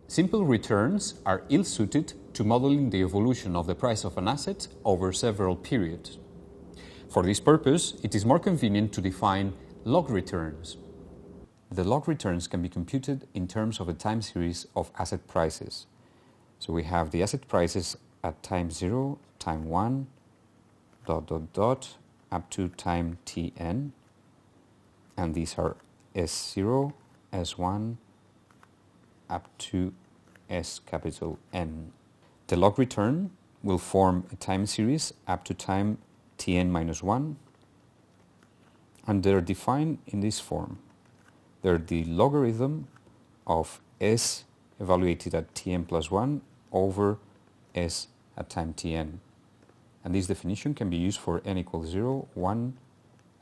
Simple returns are ill-suited to modeling the evolution of the price of an asset over several periods. For this purpose, it is more convenient to define log returns. The log returns can be computed in terms of a time series of asset prices. So we have the asset prices at time 0, time 1, ... up to time tn, and these are S0, S1, up to S capital N. The log return will form a time series up to time tn minus 1, and they're defined in this form. They're the logarithm of S evaluated at tn plus 1 over S at time tn. And this definition can be used for n equals 0, 1,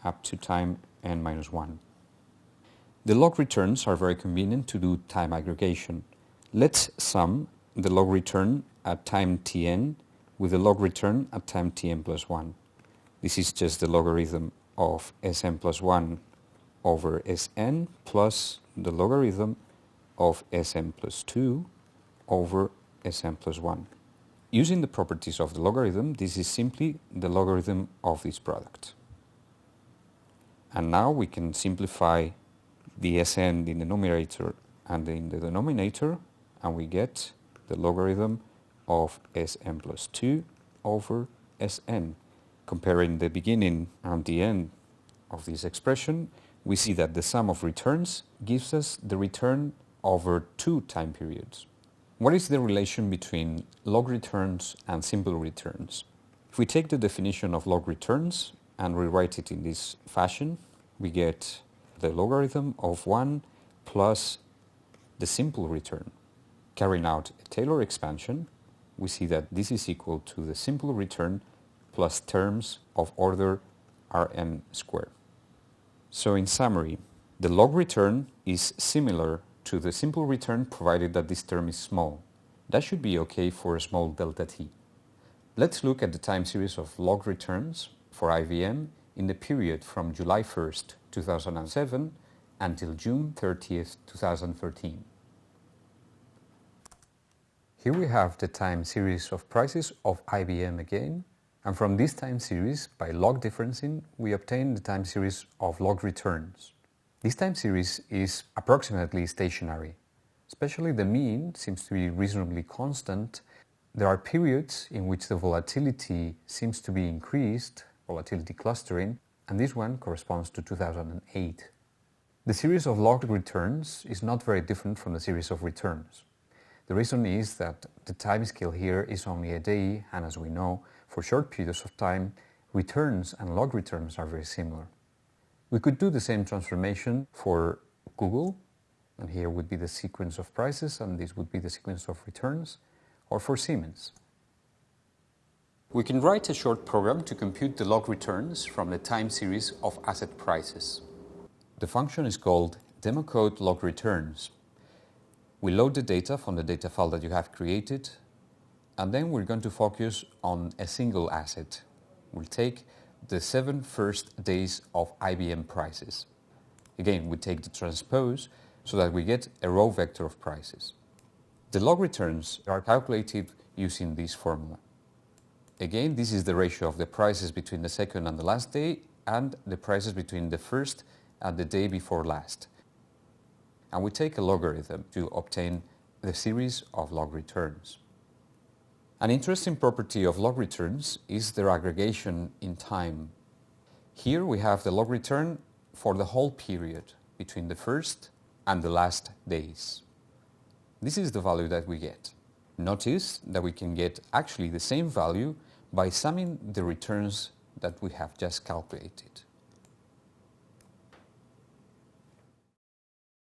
up to time n minus 1. The log returns are very convenient to do time aggregation. Let's sum the log return at time tn with the log return at time tn plus 1. This is just the logarithm of Sn plus 1 over Sn plus the logarithm of Sn plus 2 over Sn plus 1. Using the properties of the logarithm, this is simply the logarithm of this product. And now we can simplify the Sn in the numerator and in the denominator, and we get the logarithm of Sn plus 2 over Sn. Comparing the beginning and the end of this expression, we see that the sum of returns gives us the return over 2 time periods. What is the relation between log returns and simple returns? If we take the definition of log returns and rewrite it in this fashion, we get the logarithm of 1 plus the simple return. Carrying out a Taylor expansion, we see that this is equal to the simple return plus terms of order Rn squared. So in summary, the log return is similar to the simple return provided that this term is small. That should be okay for a small delta t. Let's look at the time series of log returns for IBM in the period from July 1st, 2007 until June 30th, 2013. Here we have the time series of prices of IBM again, and from this time series, by log differencing, we obtain the time series of log returns. This time series is approximately stationary. Especially the mean seems to be reasonably constant. There are periods in which the volatility seems to be increased, volatility clustering, and this one corresponds to 2008. The series of log returns is not very different from the series of returns. The reason is that the time scale here is only a day, and as we know, for short periods of time, returns and log returns are very similar. We could do the same transformation for Google, and here would be the sequence of prices, and this would be the sequence of returns, or for Siemens. We can write a short program to compute the log returns from the time series of asset prices. The function is called democode log returns. We load the data from the data file that you have created, and then we're going to focus on a single asset. We'll take the 7 first days of IBM prices. Again, we take the transpose so that we get a row vector of prices. The log returns are calculated using this formula. Again, this is the ratio of the prices between the second and the last day and the prices between the first and the day before last. And we take a logarithm to obtain the series of log returns. An interesting property of log returns is their aggregation in time. Here we have the log return for the whole period between the first and the last days. This is the value that we get. Notice that we can get actually the same value by summing the returns that we have just calculated.